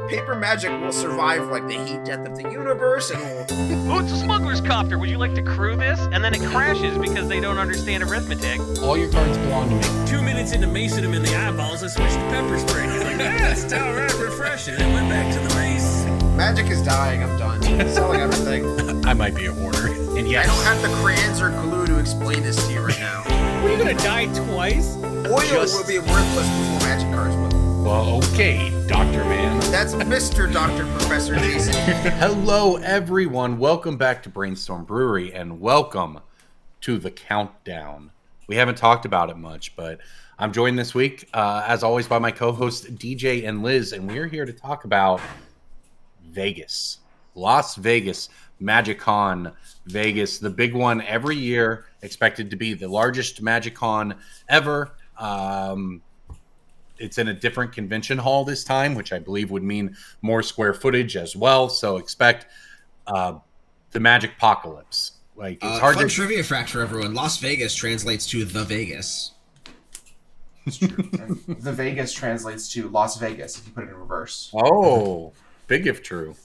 paper magic will survive like the heat death of the universe, and will... Oh, it's a smuggler's copter. Would you like to crew this? And then it crashes because they don't understand arithmetic. All your cards belong to me. 2 minutes into macing him in the eyeballs, I switched to pepper spray. He's like, it's downright refreshing. And went back to the mace. Magic is dying. I'm done. Selling everything. I might be a hoarder. And yes, I don't have the crayons or glue to explain this to you right now. What, are you gonna die twice? Oil will be worthless before magic cards will. Well, okay, Dr. Man. That's Mr. Dr. Professor Jason. Hello, everyone. Welcome back to Brainstorm Brewery, and welcome to the countdown. We haven't talked about it much, but I'm joined this week, as always, by my co-hosts DJ and Liz, and we're here to talk about Vegas. Las Vegas, MagicCon Vegas, the big one every year, expected to be the largest MagicCon ever. It's in a different convention hall this time, which I believe would mean more square footage as well. So expect the Magic Apocalypse. Like it's hard fun to trivia fact for everyone: Las Vegas translates to the Vegas. It's true. And the Vegas translates to Las Vegas if you put it in reverse. Oh, big if true.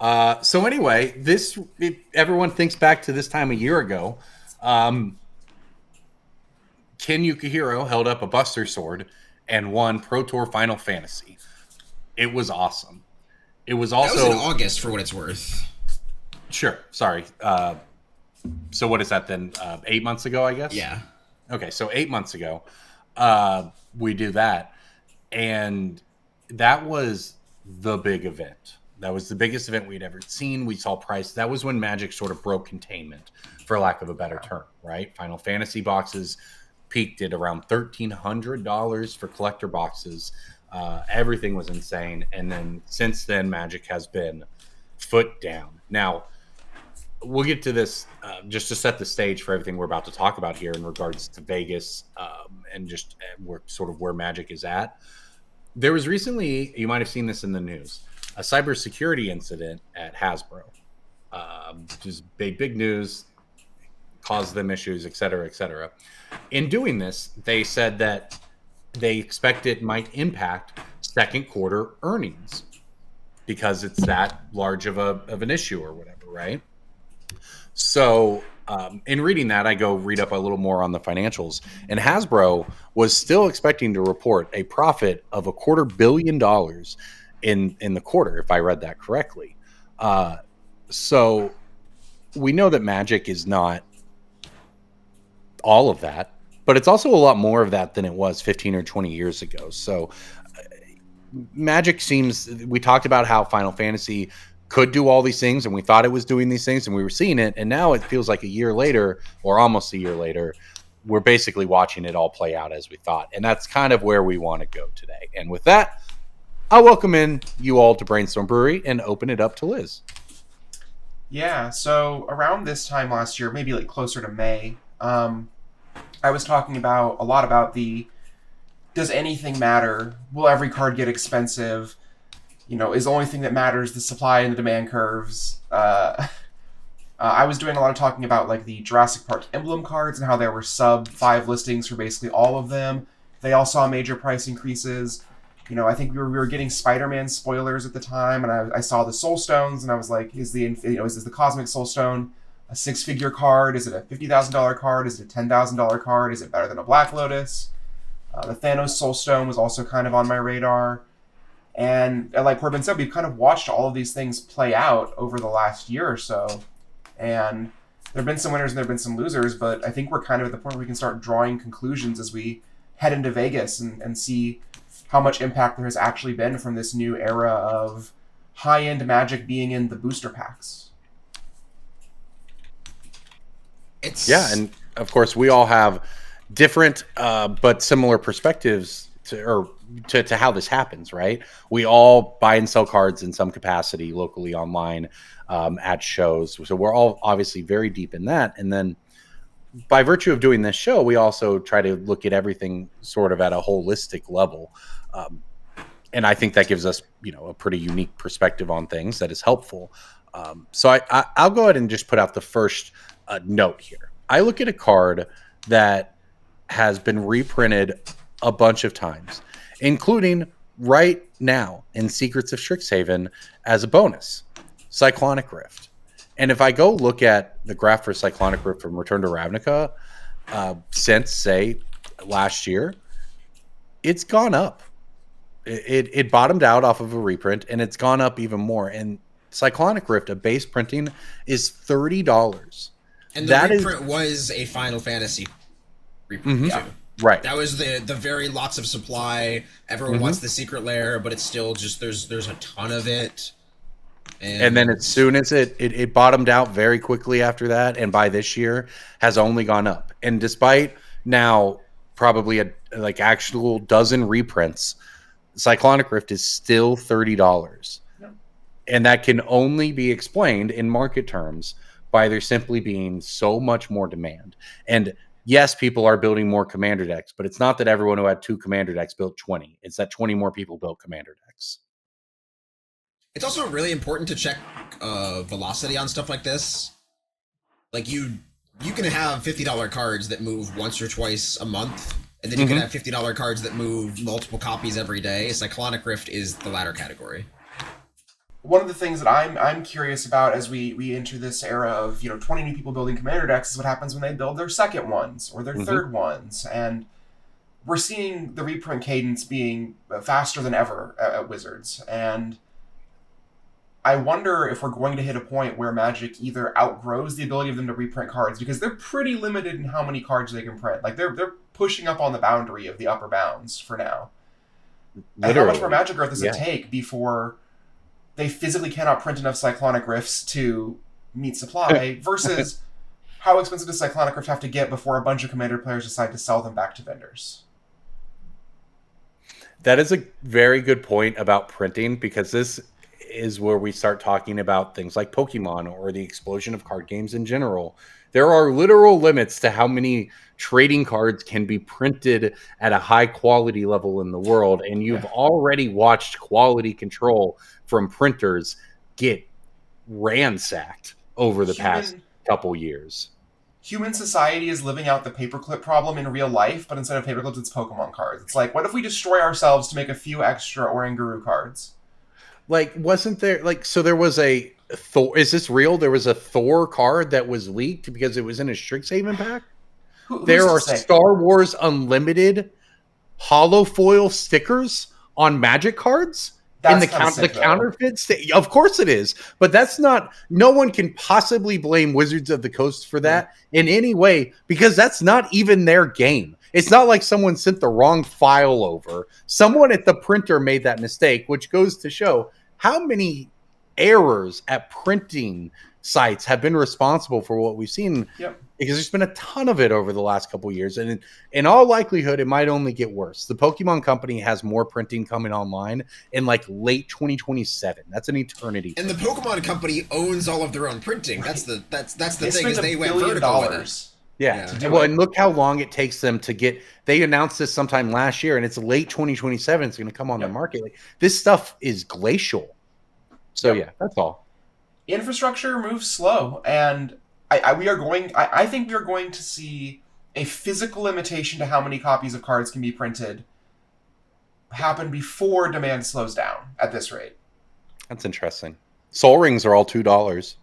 So anyway, everyone thinks back to this time a year ago. Ken Yukihiro held up a Buster Sword and won Pro Tour Final Fantasy. It was awesome. It was also... That was in August, for what it's worth. Sure. Sorry. So what is that then? 8 months ago, I guess? Yeah. Okay, so 8 months ago, we do that. And that was the big event. That was the biggest event we'd ever seen. We saw price. That was when Magic sort of broke containment, for lack of a better term, right? Final Fantasy boxes peaked at around $1,300 for collector boxes. Everything was insane. And then since then, Magic has been foot down. Now, we'll get to this just to set the stage for everything we're about to talk about here in regards to Vegas and just where Magic is at. There was recently, you might have seen this in the news, a cybersecurity incident at Hasbro. Just big news, caused them issues, et cetera, et cetera. In doing this, they said that they expect it might impact second quarter earnings because it's that large of an issue or whatever, right? So in reading that, I go read up a little more on the financials, and Hasbro was still expecting to report a profit of $250 million in the quarter, if I read that correctly. So we know that Magic is not all of that, but it's also a lot more of that than it was 15 or 20 years ago. So Magic seems, we talked about how Final Fantasy could do all these things, and we thought it was doing these things, and we were seeing it, and now it feels like a year later, or almost a year later, we're basically watching it all play out as we thought. And that's kind of where we want to go today. And with that, I'll welcome in you all to Brainstorm Brewery and open it up to Liz. Yeah, so around this time last year, maybe like closer to May, I was talking about a lot about does anything matter? Will every card get expensive? You know, is the only thing that matters the supply and the demand curves? I was doing a lot of talking about like the Jurassic Park emblem cards and how there were sub 5 listings for basically all of them. They all saw major price increases. You know, I think we were getting Spider-Man spoilers at the time, and I saw the Soul Stones, and I was like, is this the Cosmic Soul Stone a 6-figure card? Is it a $50,000 card? Is it a $10,000 card? Is it better than a Black Lotus? The Thanos Soul Stone was also kind of on my radar. And like Corbin said, we've kind of watched all of these things play out over the last year or so. And there have been some winners and there have been some losers, but I think we're kind of at the point where we can start drawing conclusions as we head into Vegas and see how much impact there has actually been from this new era of high-end Magic being in the booster packs. Yeah, and of course we all have different but similar perspectives to how this happens, right? We all buy and sell cards in some capacity locally, online, at shows. So we're all obviously very deep in that. And then by virtue of doing this show, we also try to look at everything sort of at a holistic level. And I think that gives us, a pretty unique perspective on things that is helpful. So I'll go ahead and just put out the first note here. I look at a card that has been reprinted a bunch of times, including right now in Secrets of Strixhaven as a bonus, Cyclonic Rift. And if I go look at the graph for Cyclonic Rift from Return to Ravnica, since, say, last year, it's gone up. It bottomed out off of a reprint, and it's gone up even more. And Cyclonic Rift, a base printing, is $30. And the reprint was a Final Fantasy reprint, too. Right. That was the very lots of supply. Everyone wants the secret lair, but it's still just there's a ton of it. And then as soon as it bottomed out very quickly after that, and by this year has only gone up. And despite now probably a actual dozen reprints, Cyclonic Rift is still $30. Yep. And that can only be explained in market terms by there simply being so much more demand. And yes, people are building more commander decks, but it's not that everyone who had 2 commander decks built 20. It's that 20 more people built commander decks. It's also really important to check velocity on stuff like this. Like you can have $50 cards that move once or twice a month, and then you can have $50 cards that move multiple copies every day. Cyclonic Rift is the latter category. One of the things that I'm curious about as we enter this era of 20 new people building commander decks is what happens when they build their second ones or their third ones, and we're seeing the reprint cadence being faster than ever at Wizards, and I wonder if we're going to hit a point where Magic either outgrows the ability of them to reprint cards, because they're pretty limited in how many cards they can print. Like they're pushing up on the boundary of the upper bounds for now. Literally. And how much more Magic growth does it take before they physically cannot print enough Cyclonic Rifts to meet supply, versus how expensive does Cyclonic Rift have to get before a bunch of Commander players decide to sell them back to vendors? That is a very good point about printing, because this is where we start talking about things like Pokemon or the explosion of card games in general. There are literal limits to how many trading cards can be printed at a high quality level in the world, and you've already watched quality control from printers get ransacked over the past couple years. Human society is living out the paperclip problem in real life, but instead of paperclips, it's Pokemon cards. It's like, what if we destroy ourselves to make a few extra Oranguru cards? Like, wasn't there, so there was a Thor, is this real? There was a Thor card that was leaked because it was in a Strixhaven pack? There are Star Wars Unlimited holofoil stickers on Magic cards in the counterfeit state. Of course it is, but that's not, no one can possibly blame Wizards of the Coast for that in any way, because that's not even their game. It's not like someone sent the wrong file over. Someone at the printer made that mistake, which goes to show how many errors at printing sites have been responsible for what we've seen. Yep. Because there's been a ton of it over the last couple of years. And in all likelihood, it might only get worse. The Pokemon Company has more printing coming online in late 2027. That's an eternity. And the Pokemon Company owns all of their own printing. That's the thing, is they went $1 vertical billion with it. Yeah. Well, and look how long it takes them to get. They announced this sometime last year, and it's late 2027. It's going to come on the market. This stuff is glacial. So yeah, that's all. Infrastructure moves slow, and I think we are going to see a physical limitation to how many copies of cards can be printed happen before demand slows down at this rate. That's interesting. Soul Rings are all $2.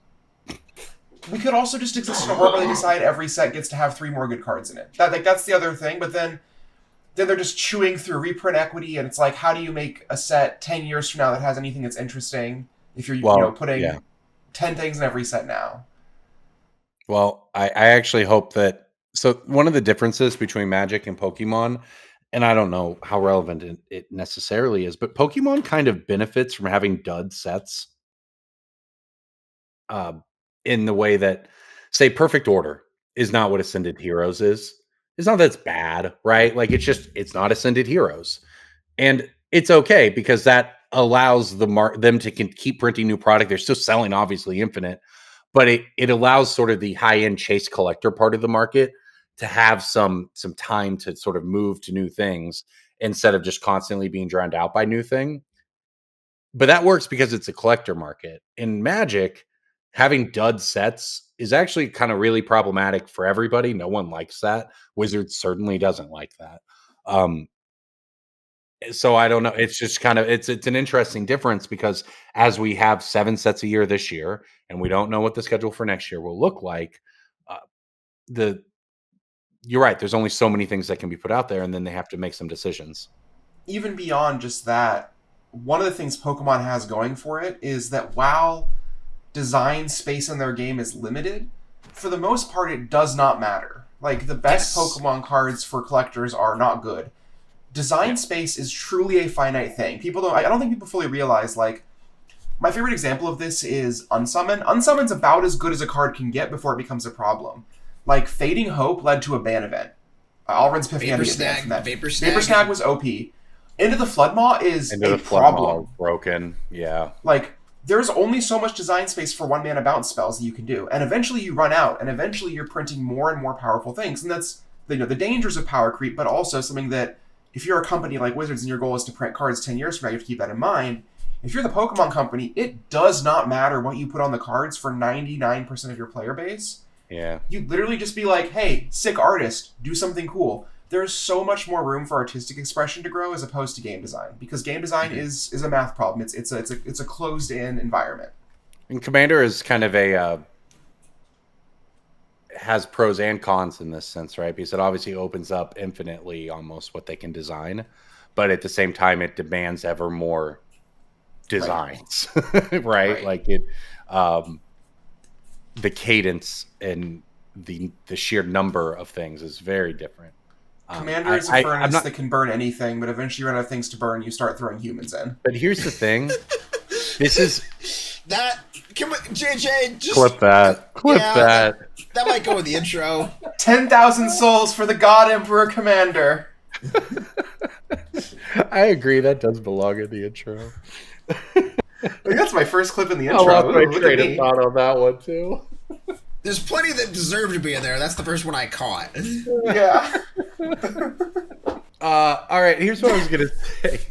We could also just exist in a world where they decide every set gets to have 3 more good cards in it. That's the other thing, but then they're just chewing through reprint equity, and it's like, how do you make a set 10 years from now that has anything that's interesting if you're putting 10 things in every set now? Well, I actually hope that, so one of the differences between Magic and Pokemon, and I don't know how relevant it necessarily is, but Pokemon kind of benefits from having dud sets. In the way that, say, Perfect Order is not what Ascended Heroes is. It's not that it's bad, right? It's not Ascended Heroes. And it's okay, because that allows them to keep printing new product. They're still selling, obviously, Infinite, but it allows sort of the high-end chase collector part of the market to have some time to sort of move to new things instead of just constantly being drowned out by new thing. But that works because it's a collector market. In Magic, having dud sets is actually kind of really problematic for everybody. No one likes that. Wizards certainly doesn't like that. So I don't know. It's just kind of it's an interesting difference because as we have 7 sets a year this year, and we don't know what the schedule for next year will look like. Uh, the You're right. There's only so many things that can be put out there, and then they have to make some decisions. Even beyond just that, one of the things Pokemon has going for it is that while design space in their game is limited, for the most part, it does not matter. Like, the best Pokemon cards for collectors are not good. Design space is truly a finite thing. I don't think people fully realize, like, my favorite example of this is Unsummon. Unsummon's about as good as a card can get before it becomes a problem. Like, Fading Hope led to a ban event. Alrund's Piff had to get banned from that. Vapor Snag. Vapor Snag was OP. Into the Floodmaw is a problem. Broken, yeah. Like, there's only so much design space for 1-mana bounce spells that you can do, and eventually you run out, and eventually you're printing more and more powerful things, and that's the dangers of power creep, but also something that if you're a company like Wizards and your goal is to print cards 10 years from now, you have to keep that in mind. If you're the Pokemon company, it does not matter what you put on the cards for 99% of your player base. Yeah. You literally just be like, hey, sick artist, do something cool. There's so much more room for artistic expression to grow as opposed to game design, because game design is a math problem. It's a closed-in environment. And Commander is kind of has pros and cons in this sense, right? Because it obviously opens up infinitely almost what they can design, but at the same time, it demands ever more designs, right? Like it, the cadence and the sheer number of things is very different. Commander is a furnace that can burn anything, but eventually you run out of things to burn, you start throwing humans in. But here's the thing. This is... That... Come on, JJ, just... Clip that. Clip that. That might go with the intro. 10,000 souls for the God Emperor Commander. I agree, that does belong in the intro. Like, that's my first clip in the intro. I lost my train of thought on that one, too. There's plenty that deserve to be in there. That's the first one I caught. Yeah. All right, here's what I was going to say.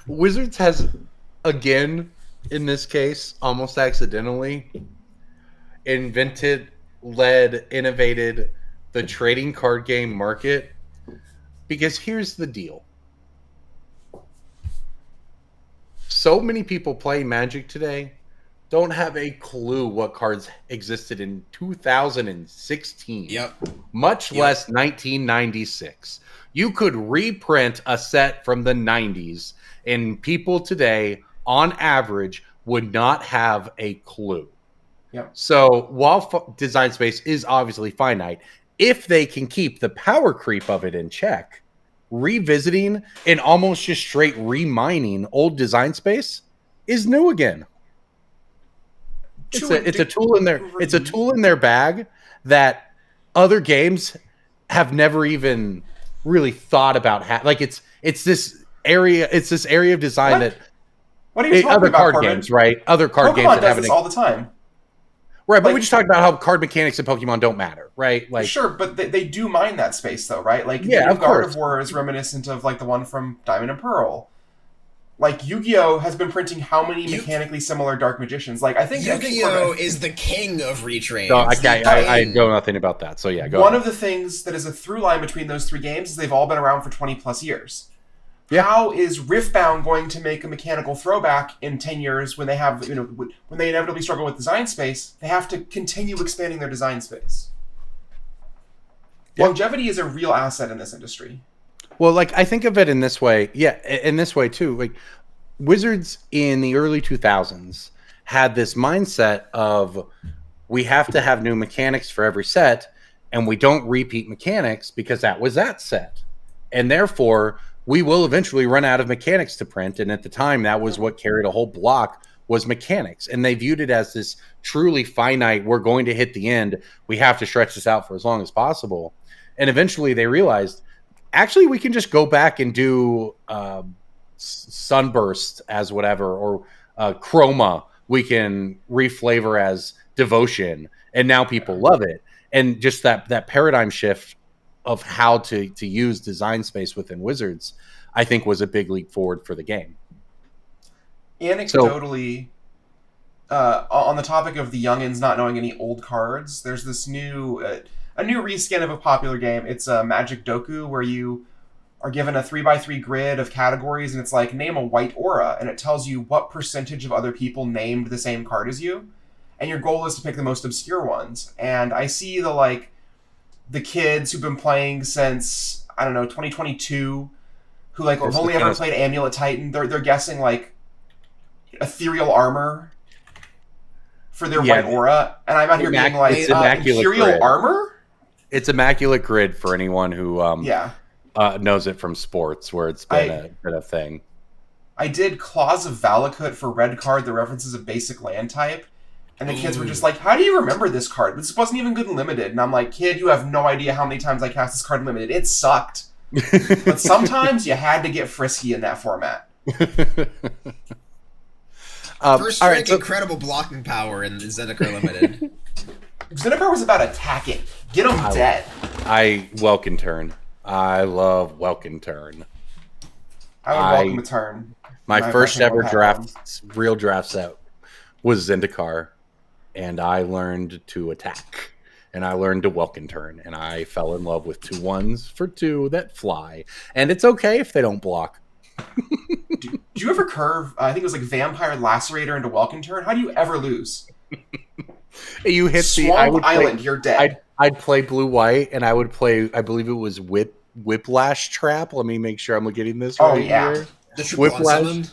Wizards has, again, in this case, almost accidentally, innovated the trading card game market. Because here's the deal. So many people playing Magic today don't have a clue what cards existed in 2016. Yep. Much less 1996. You could reprint a set from the 90s, and people today, on average, would not have a clue. Yep. So while design space is obviously finite, if they can keep the power creep of it in check, revisiting and almost just straight remining old design space is new again. It's a tool in their bag that other games have never even really thought about. It's this area of design that what are you talking other about, card Corbin? games, right? Other card Pokemon games that does have this all the time. Right, but we just talked about how card mechanics in Pokemon don't matter, right? Like, sure, but they do mine that space, though, right? Like, yeah, the of Guard course. of War is reminiscent of, like, the one from Diamond and Pearl. Like, Yu-Gi-Oh! Has been printing how many mechanically similar Dark Magicians? Like, I think Yu-Gi-Oh! Is the king of retrades. No, I know nothing about that, so yeah, go One ahead. of the things that is a through line between those three games is they've all been around for 20-plus years. Yeah. How is Riftbound going to make a mechanical throwback in 10 years when they have, when they inevitably struggle with design space? They have to continue expanding their design space. Longevity is a real asset in this industry. Well, like, I think of it in this way. Yeah, in this way, too. Like, Wizards in the early 2000s had this mindset of we have to have new mechanics for every set, and we don't repeat mechanics because that was that set. And therefore, we will eventually run out of mechanics to print. And at the time, that was what carried a whole block was mechanics. And they viewed it as this truly finite, we're going to hit the end. We have to stretch this out for as long as possible. And eventually they realized, actually, we can just go back and do Sunburst as whatever, or Chroma we can reflavor as Devotion. And now people love it. And just that paradigm shift of how to use design space within Wizards, I think was a big leap forward for the game. Anecdotally, on the topic of the youngins not knowing any old cards, there's this new reskin of a popular game. It's Magic Doku, where you are given a 3x3 grid of categories, and it's like, name a white aura, and it tells you what percentage of other people named the same card as you, and your goal is to pick the most obscure ones. And I see the kids who've been playing since, I don't know, 2022, who have only ever played Amulet Titan. They're guessing ethereal armor for their white aura, and I'm out here being like, Imperial grid. Armor? It's Immaculate Grid for anyone who knows it from sports, where it's been a thing. I did Claws of Valakut for red card that references a basic land type, and the kids were just like, how do you remember this card? This wasn't even good in Limited. And I'm like, kid, you have no idea how many times I cast this card in Limited. It sucked. But sometimes you had to get frisky in that format. First strike, incredible blocking power in Zendikar Limited. Zendikar was about attacking. Get them dead. Welkin Turn. I love Welkin Turn. I would welcome a turn. My first ever real draft set was Zendikar, and I learned to attack, and I learned to Welkin Turn, and I fell in love with 2/1s for 2 that fly, and it's okay if they don't block. Do you ever curve? I think it was Vampire Lacerator into Welkin Turn. How do you ever lose? You hit Swamp Island, you're dead. I'd play blue-white, and I would play, I believe it was Whiplash Trap. Let me make sure I'm getting this right here. The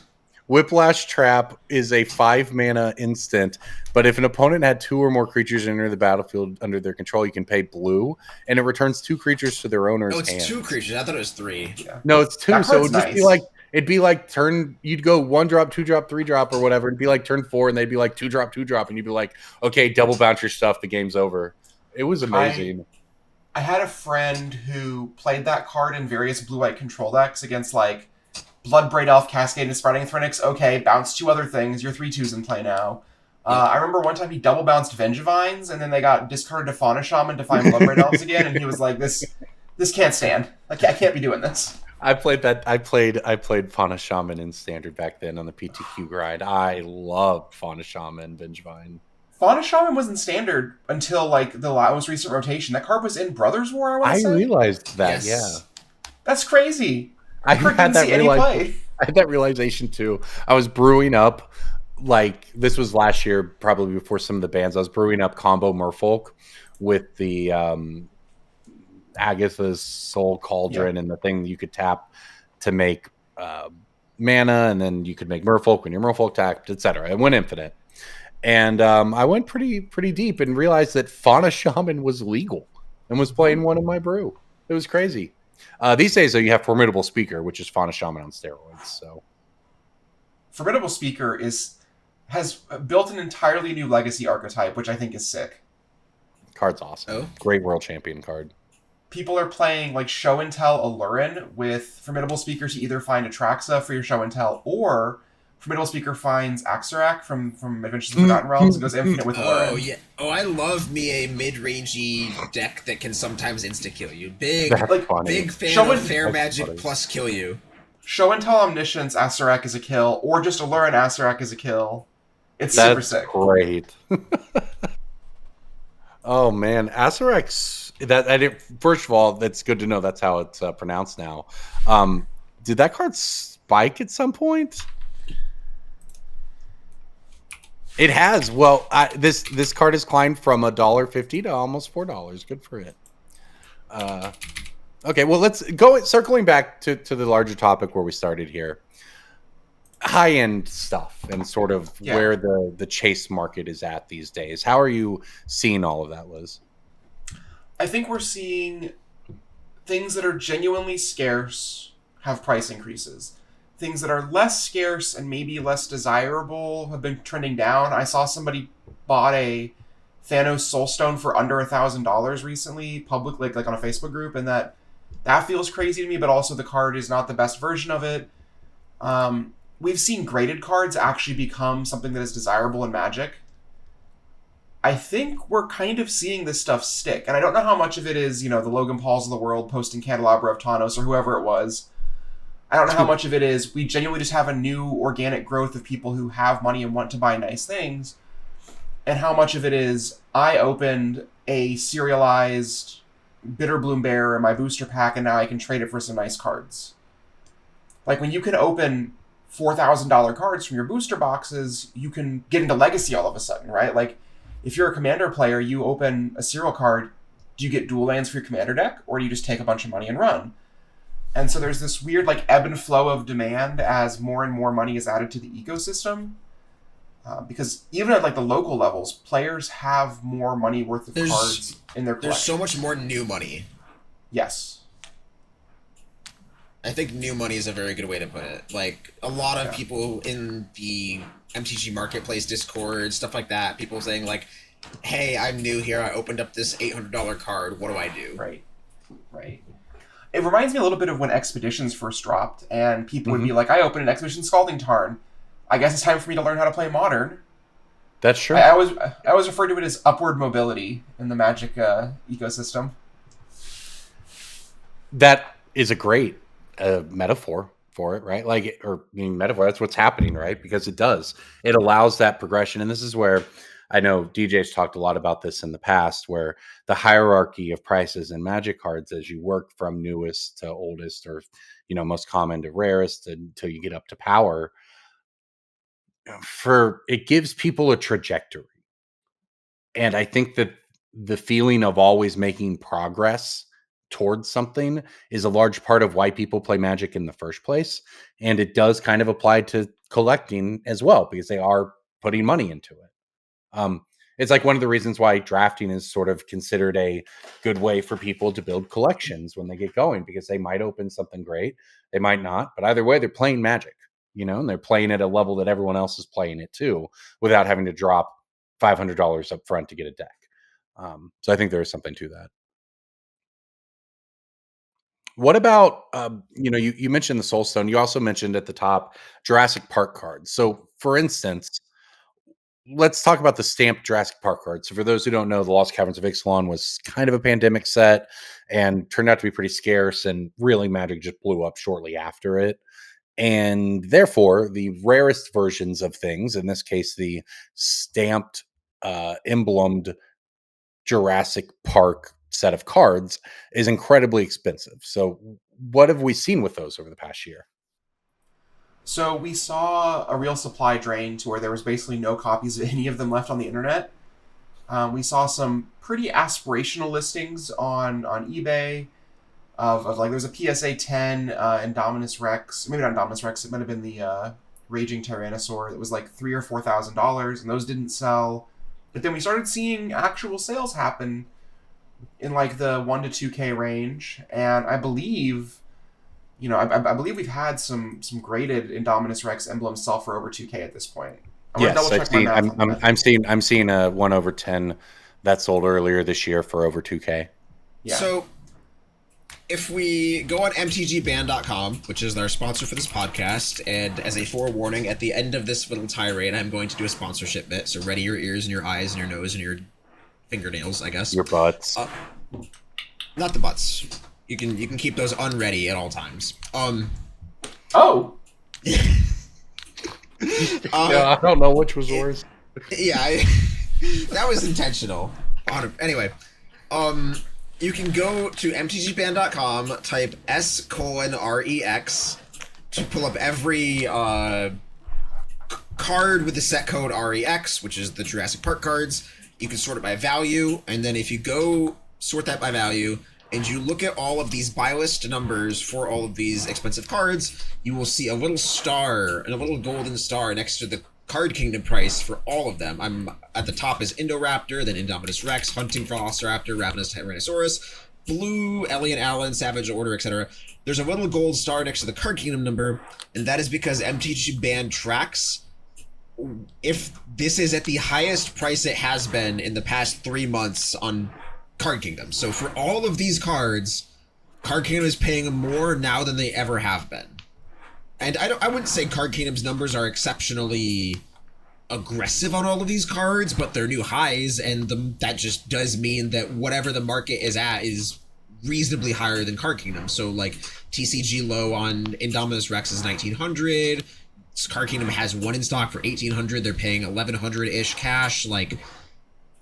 Whiplash Trap is a 5-mana instant, but if an opponent had 2 or more creatures enter the battlefield under their control, you can pay blue, and it returns 2 creatures to their owner's hand. Oh, it's 2 creatures. I thought it was 3. Yeah. No, it's 2. So it'd be like turn. You'd go 1 drop, 2 drop, 3 drop, or whatever. It'd be like turn 4, and they'd be like 2 drop, 2 drop, and you'd be like, okay, double bounce your stuff. The game's over. It was amazing. I had a friend who played that card in various blue-white control decks against Bloodbraid Elf, Cascade, and Spreading Thrinix. Okay, bounce 2 other things. Your 3/2's in play now. I remember one time he double bounced Vengevines, and then they got discarded to Fauna Shaman to find Bloodbraid Elves again, and he was like, "This can't stand. I can't be doing this." I played that. I played Fauna Shaman in Standard back then on the PTQ grind. I loved Fauna Shaman, Vengevine. Fauna Shaman was in Standard until the most recent rotation. That card was in Brothers War. I realized that. Yes. Yeah, that's crazy. I had that realization too. I was brewing up, this was last year, probably before some of the bans. I was brewing up combo Merfolk with the Agatha's Soul Cauldron and the thing you could tap to make mana, and then you could make Merfolk when your Merfolk tapped, etc. It went infinite, and I went pretty deep and realized that Fauna Shaman was legal and was playing one in my brew. It was crazy. These days, though, you have Formidable Speaker, which is Fauna Shaman on steroids. So, Formidable Speaker has built an entirely new legacy archetype, which I think is sick. Card's awesome. Oh. Great World Champion card. People are playing Show and Tell Alurin with Formidable Speaker to either find Atraxa for your Show and Tell, or Formidable Speaker finds Axarak from Adventures in the Forgotten Realms and goes infinite with Alurin. Oh, yeah. Oh, I love me a mid-rangey deck that can sometimes insta-kill you. Big fan of Fair Magic plus kill you. Show and Tell Omniscience Axarak is a kill, or just Alurin Axarak is a kill. It's super sick. Great. Oh man, Axarak's first of all, that's good to know that's how it's pronounced now. Did that card spike at some point? It has. Well, this card has climbed from $1.50 to almost $4. Good for it. Okay, well, let's go circling back to the larger topic where we started here. High-end stuff and sort of where the chase market is at these days. How are you seeing all of that, Liz? I think we're seeing things that are genuinely scarce have price increases. Things that are less scarce and maybe less desirable have been trending down. I saw somebody bought a Thanos Soulstone for under $1,000 recently, publicly, on a Facebook group, and that feels crazy to me. But also, the card is not the best version of it. We've seen graded cards actually become something that is desirable in Magic. I think we're kind of seeing this stuff stick, and I don't know how much of it is, the Logan Pauls of the world posting Candelabra of Tawnos or whoever it was. I don't know how much of it is we genuinely just have a new organic growth of people who have money and want to buy nice things, and how much of it is I opened a serialized Bitter Bloom Bear in my booster pack, and now I can trade it for some nice cards. Like, when you can open $4,000 cards from your booster boxes, you can get into Legacy all of a sudden, right? Like, if you're a Commander player, you open a serial card, do you get dual lands for your Commander deck, or do you just take a bunch of money and run? And so there's this weird, like, ebb and flow of demand as more and more money is added to the ecosystem. Because even at, like, the local levels, players have more money worth of cards in their collection. There's so much more new money. Yes. I think new money is a very good way to put it. Like, a lot of people in the MTG Marketplace Discord, stuff like that, people saying, like, hey, I'm new here, I opened up this $800 card, what do I do? Right. It reminds me a little bit of when Expeditions first dropped, and people would be like, I opened an Expedition Scalding Tarn. I guess it's time for me to learn how to play Modern. That's true. I always refer to it as upward mobility in the Magic ecosystem. That is a great metaphor for it, right? Like, or I mean, metaphor, that's what's happening, right? Because it does. It allows that progression. And this is where I know DJ's talked a lot about this in the past, where the hierarchy of prices in Magic cards, as you work from newest to oldest, or, you know, most common to rarest until you get up to power, it gives people a trajectory. And I think that the feeling of always making progress towards something is a large part of why people play Magic in the first place. And it does kind of apply to collecting as well, because they are putting money into it. It's like one of the reasons why drafting is sort of considered a good way for people to build collections when they get going, because they might open something great, they might not, but either way, they're playing Magic, you know, and they're playing at a level that everyone else is playing it too, without having to drop $500 up front to get a deck. So I think there is something to that. What about, you know, you mentioned the Soul Stone. You also mentioned at the top Jurassic Park cards. So, for instance, let's talk about the stamped Jurassic Park cards. So, for those who don't know, the Lost Caverns of Ixalan was kind of a pandemic set and turned out to be pretty scarce. And really, Magic just blew up shortly after it. And therefore, the rarest versions of things, in this case, the stamped, emblemed Jurassic Park set of cards, is incredibly expensive. So what have we seen with those over the past year? So we saw a real supply drain to where there was basically no copies of any of them left on the internet. We saw some pretty aspirational listings on eBay of like, there's a PSA 10 Indominus Rex, maybe not Indominus Rex, it might have been the Raging Tyrannosaur that was like $3,000 or $4,000, and those didn't sell. But then we started seeing actual sales happen in like the 1 to 2K range, and I believe, you know, I believe we've had some graded Indominus Rex emblems sell for over 2K at this point. Yes, I'm seeing a 1/10 that sold earlier this year for over 2K. Yeah. So if we go on mtgband.com, which is our sponsor for this podcast, and as a forewarning, at the end of this little tirade, I'm going to do a sponsorship bit, so ready your ears and your eyes and your nose and your fingernails, I guess. Your butts. Not the butts. You can keep those unready at all times. Oh! I don't know which was yours. Yeah, that was intentional. Anyway, you can go to mtgband.com, type S:REX to pull up every card with the set code REX, which is the Jurassic Park cards. You can sort it by value, and then if you go sort that by value, and you look at all of these buy list numbers for all of these expensive cards, you will see a little star, and a little golden star next to the Card Kingdom price for all of them. I'm at the top is Indoraptor, then Indominus Rex, Hunting Velociraptor, Ravenous Tyrannosaurus, Blue, Alien Allen, Savage Order, etc. There's a little gold star next to the Card Kingdom number, and that is because MTG Band tracks if this is at the highest price it has been in the past 3 months on Card Kingdom. So for all of these cards, Card Kingdom is paying them now than they ever have been. And I wouldn't say Card Kingdom's numbers are exceptionally aggressive on all of these cards, but they're new highs, and that just does mean that whatever the market is at is reasonably higher than Card Kingdom. So like TCG low on Indominus Rex is 1900. Card Kingdom has one in stock for 1800. They're paying 1100-ish cash. Like,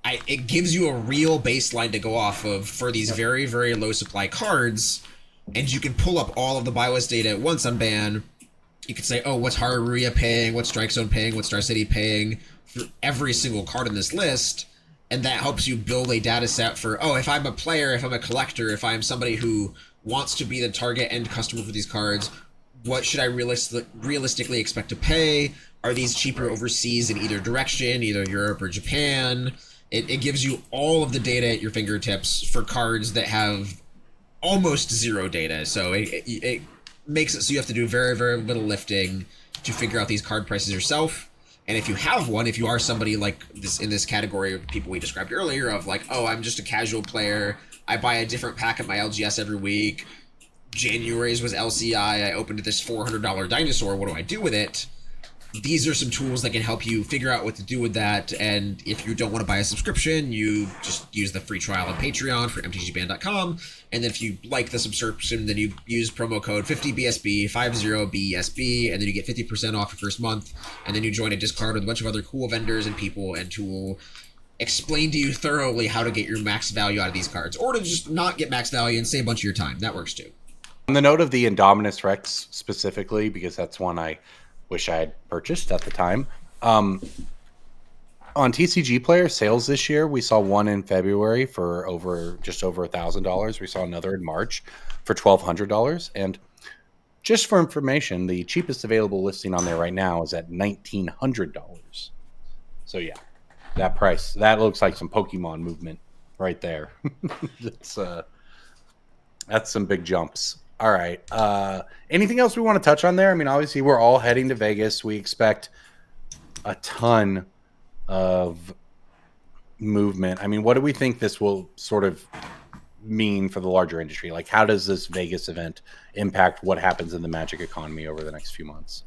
it gives you a real baseline to go off of for these very, very low supply cards, and you can pull up all of the buy list data at once on ban. You can say, oh, what's Haruya paying, what's Strike Zone paying, what's Star City paying for every single card in this list, and that helps you build a data set for, oh, if I'm a player, if I'm a collector, if I'm somebody who wants to be the target end customer for these cards, what should I realistically expect to pay? Are these cheaper overseas in either direction, either Europe or Japan? It gives you all of the data at your fingertips for cards that have almost zero data. So it makes it so you have to do very, very little lifting to figure out these card prices yourself. And if you have one, if you are somebody like this in this category of people we described earlier of like, oh, I'm just a casual player, I buy a different pack at my LGS every week, January's was LCI, I opened this $400 dinosaur, what do I do with it? These are some tools that can help you figure out what to do with that, and if you don't want to buy a subscription, you just use the free trial on Patreon for mtgband.com, and then if you like the subscription, then you use promo code 50BSB, 50BSB, and then you get 50% off your first month, and then you join a Discord with a bunch of other cool vendors and people, and who will explain to you thoroughly how to get your max value out of these cards, or to just not get max value and save a bunch of your time. That works too. On the note of the Indominus Rex specifically, because that's one I wish I had purchased at the time. On TCG Player sales this year, we saw one in February for just over $1,000. We saw another in March for $1,200. And just for information, the cheapest available listing on there right now is at $1,900. So yeah, that price, that looks like some Pokemon movement right there. That's some big jumps. All right. Anything else we want to touch on there? I mean, obviously, we're all heading to Vegas. We expect a ton of movement. I mean, what do we think this will sort of mean for the larger industry? Like, how does this Vegas event impact what happens in the Magic economy over the next few months?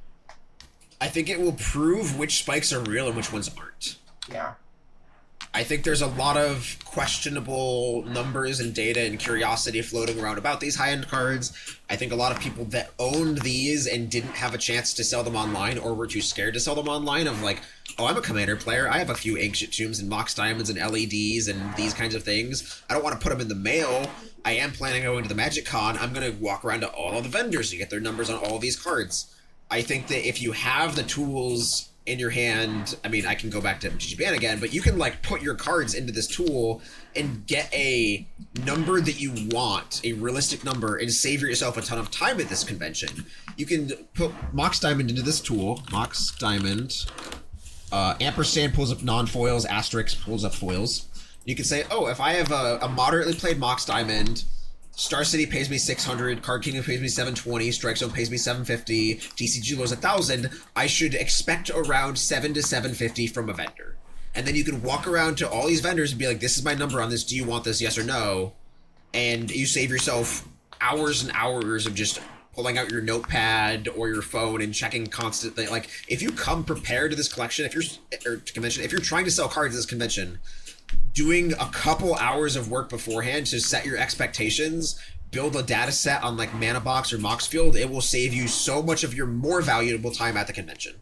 I think it will prove which spikes are real and which ones aren't. Yeah. I think there's a lot of questionable numbers and data and curiosity floating around about these high-end cards. I think a lot of people that owned these and didn't have a chance to sell them online or were too scared to sell them online of like, oh, I'm a Commander player. I have a few Ancient Tombs and Mox Diamonds and LEDs and these kinds of things. I don't want to put them in the mail. I am planning on going to the Magic Con. I'm going to walk around to all of the vendors to get their numbers on all these cards. I think that if you have the tools in your hand, I mean, I can go back to MTGBan again, but you can like put your cards into this tool and get a number that you want, a realistic number, and save yourself a ton of time at this convention. You can put Mox Diamond into this tool, Mox Diamond, ampersand pulls up non-foils, asterisk pulls up foils. You can say, oh, if I have a moderately played Mox Diamond, Star City pays me 600, Card Kingdom pays me 720, Strike Zone pays me 750, TCG Lows 1,000. I should expect around 7 to 750 from a vendor. And then you can walk around to all these vendors and be like, this is my number on this, do you want this, yes or no? And you save yourself hours and hours of just pulling out your notepad or your phone and checking constantly. Like, if you come prepared to this collection, if you're trying to sell cards at this convention, doing a couple hours of work beforehand to set your expectations, build a data set on like Manabox or Moxfield, it will save you so much of your more valuable time at the convention.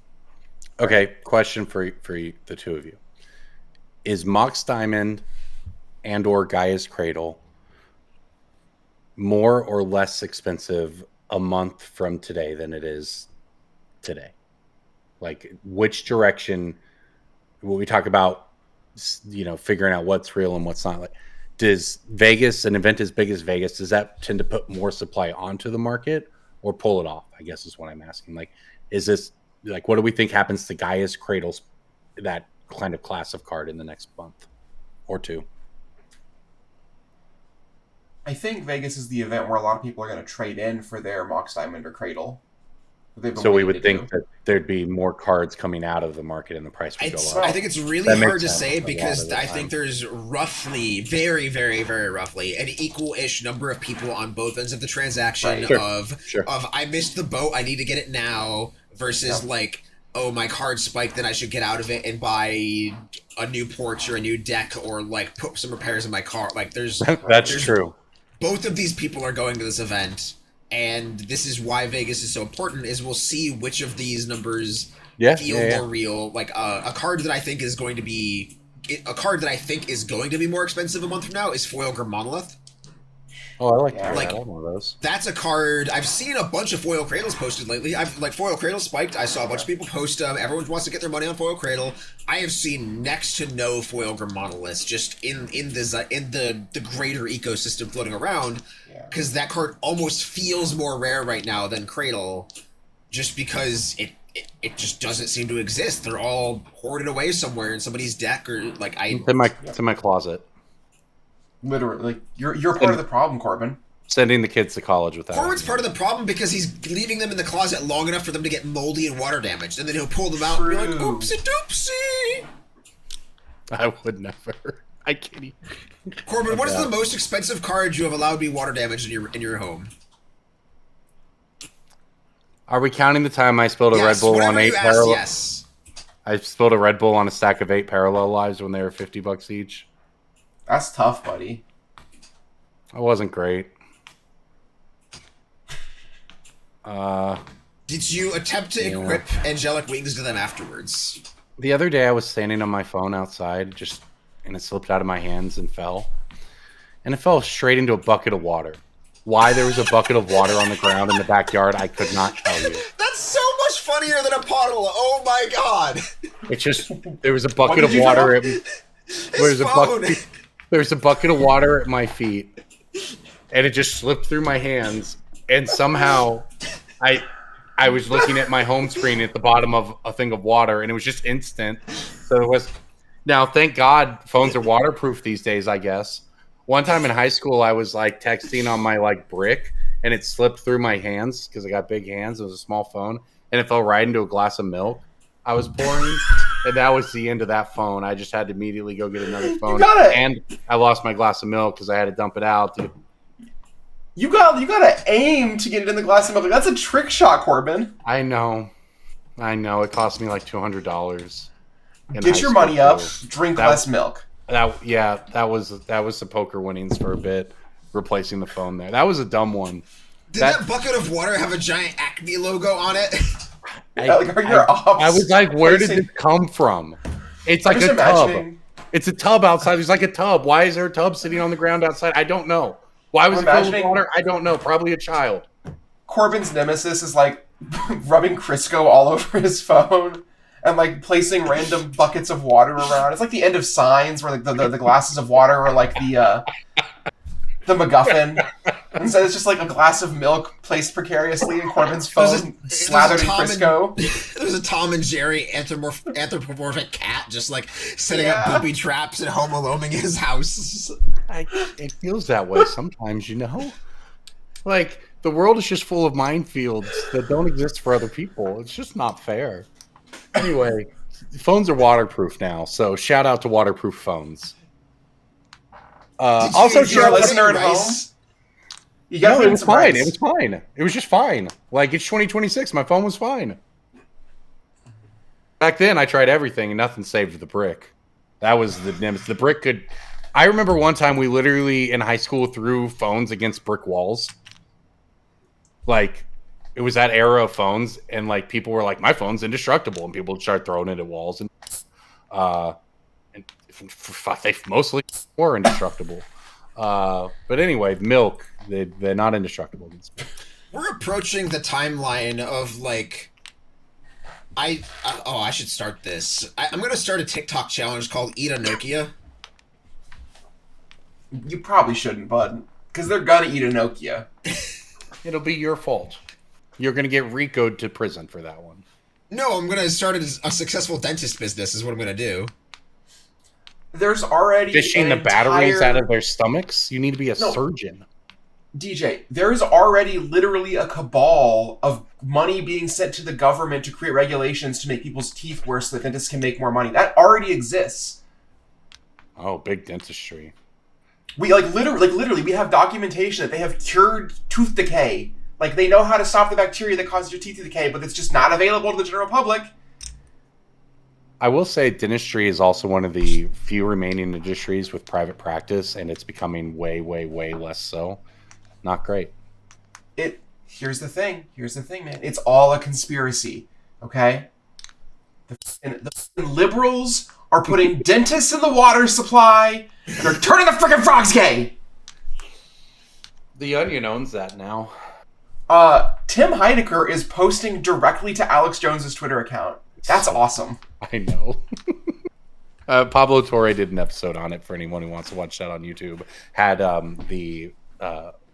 Okay, question for the two of you. Is Mox Diamond and or Gaia's Cradle more or less expensive a month from today than it is today? Like, which direction, when we talk about, you know, figuring out what's real and what's not, like, does Vegas, an event as big as Vegas, does that tend to put more supply onto the market or pull it off? I guess is what I'm asking. Like, is this, like, what do we think happens to Gaia's Cradles, that kind of class of card, in the next month or two? I think Vegas is the event where a lot of people are going to trade in for their Mox Diamond or Cradle. So we would think that there'd be more cards coming out of the market and the price would go up. I think it's really hard to say because I think there's roughly, very, very, very roughly, an equal-ish number of people on both ends of the transaction of I missed the boat, I need to get it now, versus like, oh, my card spiked, then I should get out of it and buy a new porch or a new deck or like put some repairs in my car. Like, there's true. Both of these people are going to this event. And this is why Vegas is so important, is we'll see which of these numbers feel more real. Like, a card that I think is going to be a card that I think is going to be more expensive a month from now is Foil Monolith. Oh, I like Yeah. that. Like- I like one of those. That's a card I've seen a bunch of Foil Cradles posted lately. I've like Foil Cradle spiked. I saw a bunch of people post them. Everyone wants to get their money on Foil Cradle. I have seen next to no Foil Monoliths just in the greater ecosystem floating around, Yeah. because that card almost feels more rare right now than Cradle, just because it just doesn't seem to exist. They're all hoarded away somewhere in somebody's deck, or like It's in my closet. Literally, like you're part of the problem, Corbin. Sending the kids to college with that. Corbin's part of the problem because he's leaving them in the closet long enough for them to get moldy and water damaged, and then he'll pull them out and be like, True. oopsie doopsie. I would never. I can't. Corbin, what is the most expensive card you have allowed to be water damaged in your home? Are we counting the time I spilled a Yes, Red Bull whatever on 8 you asked, parallel? yes. I spilled a Red Bull on a stack of 8 parallel lives when they were $50 each. That's tough, buddy. It wasn't great. Did you attempt to equip angelic wings to them afterwards? The other day I was standing on my phone outside, and it slipped out of my hands and fell. And it fell straight into a bucket of water. Why there was a bucket of water on the ground in the backyard, I could not tell you. That's so much funnier than a puddle. Oh my god. It's just, there was a bucket What of did you water. do? There's a bucket of water at my feet, and it just slipped through my hands. And somehow, I was looking at my home screen at the bottom of a thing of water, and it was just instant. So it was. Now, thank God, phones are waterproof these days, I guess. One time in high school, I was like texting on my like brick, and it slipped through my hands because I got big hands. It was a small phone, and it fell right into a glass of milk I was pouring, and that was the end of that phone. I just had to immediately go get another phone, and I lost my glass of milk because I had to dump it out. You gotta aim to get it in the glass of milk. That's a trick shot, Corbin. I know. It cost me like $200. Get your money up. Drink less milk. That was the poker winnings for a bit, replacing the phone there. That was a dumb one. Did that bucket of water have a giant Acme logo on it? Are your ops I was like, where did this come from? It's like a tub. It's a tub outside. There's like a tub. Why is there a tub sitting on the ground outside? I don't know. Why was it filled with water? I don't know. Probably a child. Corbin's nemesis is like rubbing Crisco all over his phone and like placing random buckets of water around. It's like the end of Signs, where like the glasses of water are like the MacGuffin. Instead, it's just like a glass of milk placed precariously in Corbin's phone, slathered in Crisco. There's a Tom and Jerry anthropomorphic cat just like setting up booby traps and Home Aloneing his house. It feels that way sometimes, you know? Like, the world is just full of minefields that don't exist for other people. It's just not fair. Anyway, phones are waterproof now, so shout out to waterproof phones. Also, If you're a listener at home, you got it was fine. It was fine. It was just fine. Like, it's 2026. My phone was fine. Back then, I tried everything, and nothing saved the brick. That was the nemesis. The brick could... I remember one time we literally, in high school, threw phones against brick walls. Like, it was that era of phones, and, like, people were like, my phone's indestructible, and people would start throwing it at walls. And they mostly were indestructible. But anyway, milk, they're not indestructible. We're approaching the timeline of, like... I should start this. I'm going to start a TikTok challenge called Eat a Nokia. You probably shouldn't, bud, because they're gonna eat a Nokia. It'll be your fault. You're going to get RICO'd to prison for that one. No, I'm going to start a successful dentist business is what I'm going to do. There's already fishing the batteries out of their stomachs? You need to be a surgeon. DJ, there is already literally a cabal of money being sent to the government to create regulations to make people's teeth worse so that dentists can make more money. That already exists. Oh, big dentistry. We literally we have documentation that they have cured tooth decay. Like, they know how to stop the bacteria that causes your teeth to decay, but it's just not available to the general public. I will say dentistry is also one of the few remaining industries with private practice, and it's becoming way, way, way less so. Not great. Here's the thing, man. It's all a conspiracy, okay? The liberals are putting dentists in the water supply, and they're turning the freaking frogs gay. The Onion owns that now. Tim Heidecker is posting directly to Alex Jones's Twitter account. That's awesome. I know. Pablo Torre did an episode on it for anyone who wants to watch that on YouTube. Had the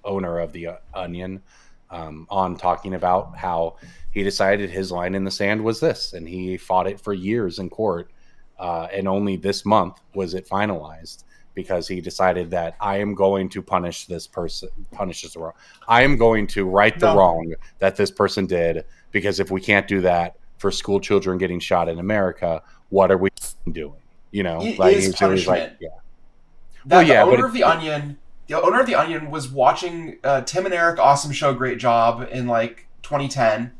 owner of the Onion on talking about how he decided his line in the sand was this, and he fought it for years in court, and only this month was it finalized. Because he decided that I am going to punish this person, punishes the wrong. I am going to right the wrong that this person did, because if we can't do that for school children getting shot in America, what are we doing? You know, It like is punishment. yeah. The owner of the Onion was watching Tim and Eric Awesome Show Great Job in like 2010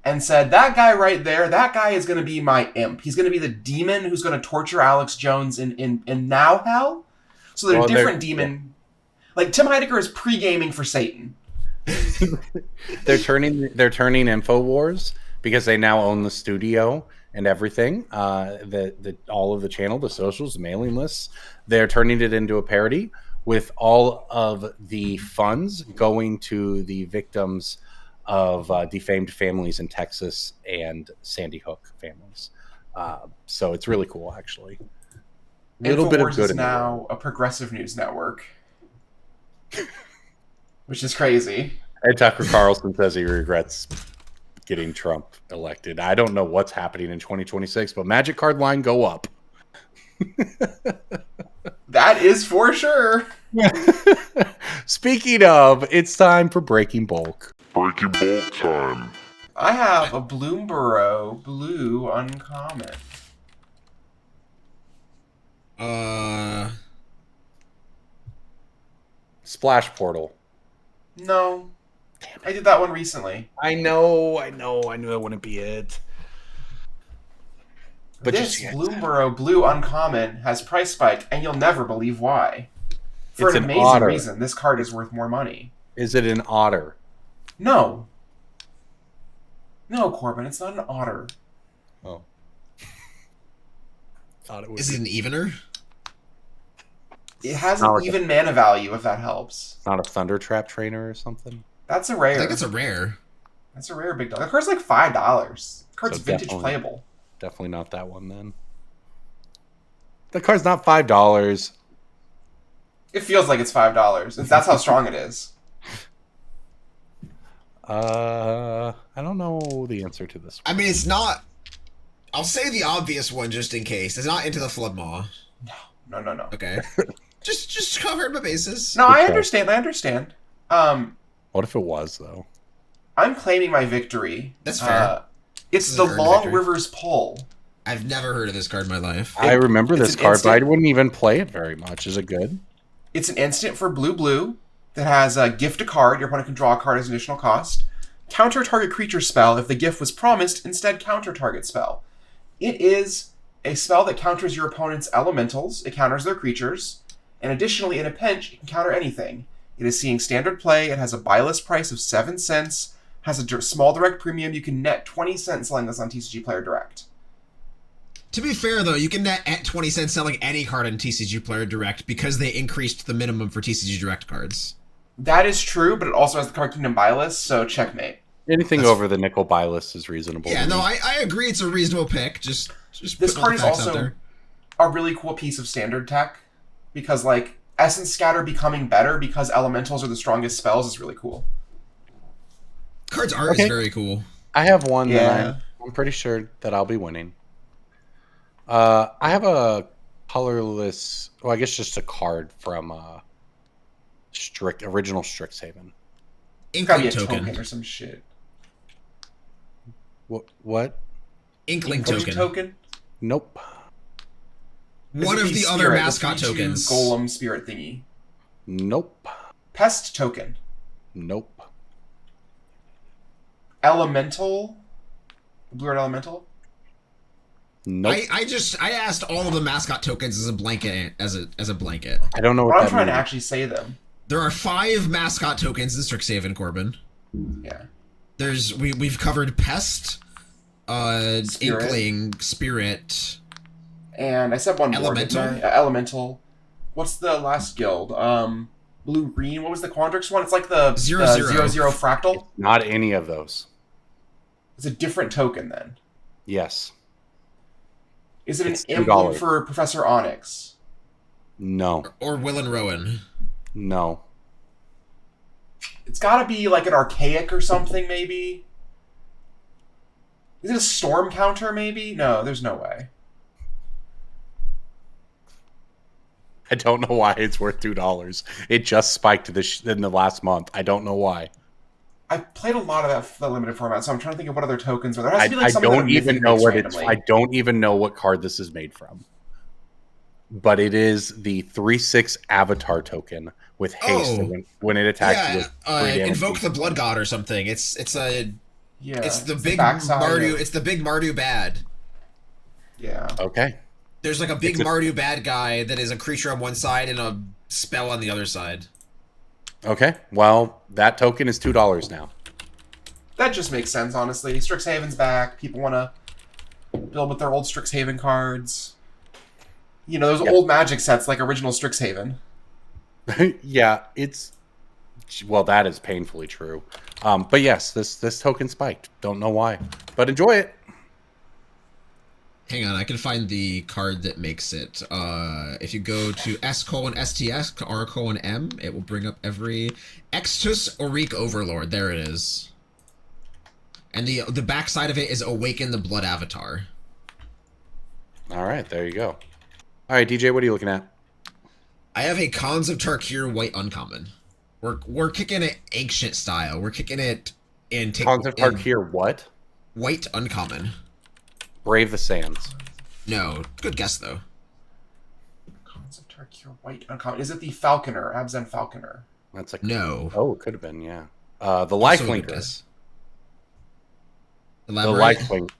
and said, that guy right there, that guy is going to be my imp. He's going to be the demon who's going to torture Alex Jones in Now Hell. So they're a different demon. Yeah. Like Tim Heidecker is pre-gaming for Satan. They're turning InfoWars, because they now own the studio and everything. All of the channel, the socials, the mailing lists. They're turning it into a parody with all of the funds going to the victims of defamed families in Texas and Sandy Hook families. So it's really cool, actually. Little bit of good is now a progressive news network, which is crazy. And Tucker Carlson says he regrets getting Trump elected. I don't know what's happening in 2026, but Magic Card line go up. That is for sure. Speaking of, it's time for Breaking Bulk. Breaking Bulk time. I have a Bloomborough Blue Uncommon. Splash Portal. No. I did that one recently. I know. I knew that wouldn't be it. But this Bloomborough Blue Uncommon has price spiked, and you'll never believe why. For an amazing reason, this card is worth more money. Is it an otter? No. No, Corbin, it's not an otter. Oh. Thought it was. Is it an evener? It has an even mana value, if that helps. It's not a Thunder Trap trainer or something? That's a rare. I think it's a rare. That's a rare big dog. That card's like $5. The card's vintage playable. Definitely not that one, then. The card's not $5. It feels like it's $5. That's how strong it is. I don't know the answer to this one. I mean, it's not... I'll say the obvious one just in case. It's not Into the Floodmaw. No. Okay. just covered my bases. No, I understand. What if it was, though? I'm claiming my victory. That's fair. It's the Long Rivers Pull. I've never heard of this card in my life. I remember this card, but I wouldn't even play it very much. Is it good? It's an instant for blue that has a gift a card. Your opponent can draw a card as an additional cost. Counter target creature spell if the gift was promised, instead counter target spell. It is a spell that counters your opponent's elementals. It counters their creatures. And additionally, in a pinch, it can counter anything. It is seeing standard play. It has a buy list price of 7 cents. Has a small direct premium. You can net 20 cents selling this on TCG Player Direct. To be fair, though, you can net at 20 cents selling any card on TCG Player Direct because they increased the minimum for TCG Direct cards. That is true, but it also has the Card Kingdom buy list, so checkmate. Anything over the nickel buy list is reasonable. Yeah, no, I agree it's a reasonable pick. Just this card is also a really cool piece of standard tech because, like, Essence Scatter becoming better because elementals are the strongest spells is really cool. Card's art is very cool. I have one that I'm pretty sure that I'll be winning. I have a colorless, well, I guess just a card from original Strixhaven. Inkling token or some shit. What? Inkling token. Nope. One of the other mascot tokens. Golem spirit thingy. Nope. Pest token. Nope. Elemental. Blue Red Elemental. Nope. I asked all of the mascot tokens as a blanket as a blanket. I don't know what I'm that trying means. to actually say them. There are 5 mascot tokens in Strixhaven, Corbin. Yeah. We've covered Pest, Spirit. Inkling, Spirit, And I said one more. Elemental? Elemental. What's the last guild? Blue green. What was the Quandrix one? It's like the 0-0. 0-0 fractal. Not any of those. It's a different token then. Yes. Is it an It's emblem $2. for Professor Onyx? No. Or Will and Rowan. No. It's got to be like an archaic or something, maybe. Is it a storm counter, maybe? No, there's no way. I don't know why it's worth $2. It just spiked in the last month. I don't know why. I've played a lot of that limited format, so I'm trying to think of what other tokens are there. Has to be like I something don't that even Mythic know makes what it's. randomly. I don't even know what card this is made from. But it is the 3/6 Avatar token with haste. Oh. And when it attacks, Yeah, with 3 damage. invoke the Blood God or something. It's the big backside Mardu. of- It's the big Mardu bad. Yeah. Okay. There's like a big It's a- Mardu bad guy that is a creature on one side and a spell on the other side. Okay. Well, that token is $2 now. That just makes sense, honestly. Strixhaven's back. People want to build with their old Strixhaven cards. You know, those Yep. old Magic sets like original Strixhaven. Yeah, well, that is painfully true. But yes, this token spiked. Don't know why, but enjoy it. Hang on, I can find the card that makes it. If you go to S:STS R:M, it will bring up every Extus Auric Overlord. There it is. And the back side of it is Awaken the Blood Avatar. All right, there you go. All right, DJ, what are you looking at? I have a Khans of Tarkir white uncommon. We're kicking it ancient style. We're kicking it in Khans of Tarkir, what? white uncommon. Brave the Sands. No, good guess though. Khans of Tarkir white uncommon. Is it the Falconer? Abzan Falconer. That's like No. Oh, it could have been, yeah. The Also a good Lifelinker. guess. The Elaborate. Lifelink.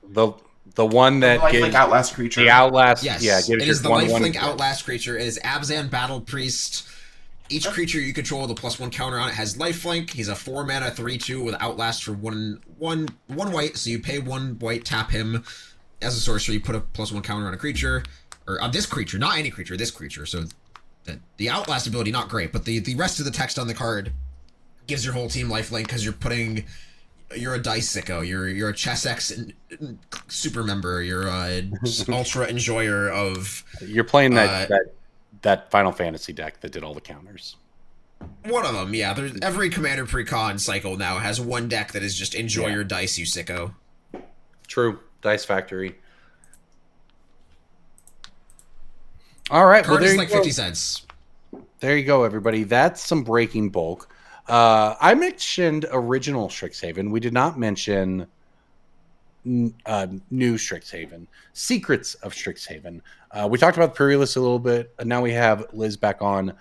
The one that Like gives Outlast creature. the Outlast. Yes, Yeah, gives it is the your 1/1 lifelink Outlast creature. It is Abzan Battle Priest. Each creature you control with a +1 counter on it has lifelink. He's a 4-mana 3/2 with Outlast for one white. So you pay 1 white, tap him as a sorcerer. You put a +1 counter on a creature, or on this creature, not any creature. This creature. So the Outlast ability not great, but the rest of the text on the card gives your whole team lifelink because you're a dice sicko. You're a Chessex super member. You're a ultra enjoyer of. You're playing that Final Fantasy deck that did all the counters. One of them, yeah. Every Commander Pre-Con cycle now has one deck that is just enjoy your dice, you sicko. True. Dice Factory. All right. Card there is you like go. 50 cents. There you go, everybody. That's some breaking bulk. I mentioned original Strixhaven. We did not mention new Strixhaven. Secrets of Strixhaven. We talked about the pre-release a little bit, and now we have Liz back on.